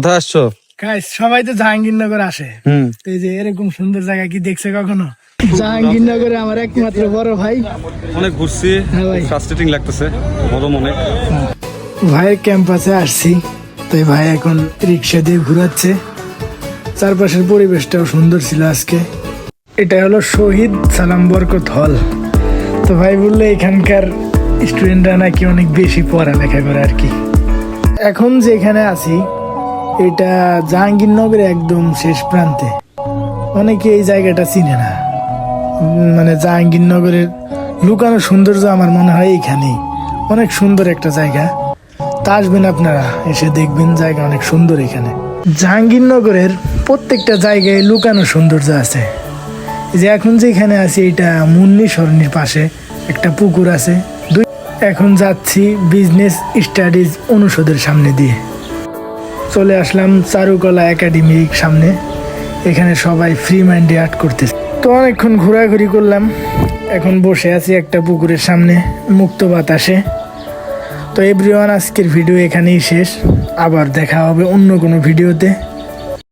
কোথায় আসছো? গাইস সবাই তো জাহাঙ্গীরনগর আসে। তো এই যে এরকম সুন্দর জায়গা কি দেখছে কখনো? জাহাঙ্গীরনগরে আমার একমাত্র বড় ভাই। অনেক ঘুরছি, হ্যাঁ ভাই। ফ্রাস্ট্রেটিং লাগতেছে, মদম অনেক। ভাইয়ের ক্যাম্পাসে আসছি, তো এই ভাই এখন রিক্সা দিয়ে ঘুরাচ্ছে। চারপাশের পরিবেশটাও সুন্দর ছিল আজকে। এটা হলো শহীদ সালাম বরকত হল। তো ভাই বললে এখানকার স্টুডেন্টরা নাকি অনেক বেশি পড়ালেখা করে আর কি। এখন যেখানে আছি এটা জাহাঙ্গীরনগরের একদম শেষ প্রান্তে। অনেকে এই জায়গাটা চিনে না। মানে জাহাঙ্গীরনগরের লুকানো সৌন্দর্য আমার মনে হয় এখানেই। অনেক সুন্দর একটা জায়গা, তা আসবেন আপনারা, এসে দেখবেন জায়গা অনেক সুন্দর এখানে। জাহাঙ্গীরনগরের প্রত্যেকটা জায়গায় লুকানো সৌন্দর্য আছে। এই যে এখন যেখানে আছি এটা মুন্নি সরণির পাশে একটা পুকুর আছে। এখন যাচ্ছি বিজনেস স্টাডিজ অনুষদের সামনে দিয়ে। চলে আসলাম চারুকলা একাডেমির সামনে। এখানে সবাই ফ্রি মাইন্ডে আর্ট করতেছে। তো অনেকক্ষণ ঘোরাঘুরি করলাম, এখন বসে আছি একটা পুকুরের সামনে মুক্ত বাতাসে। তো এভরিওয়ান, আজকের ভিডিও এখানেই শেষ। আবার দেখা হবে অন্য কোনো ভিডিওতে।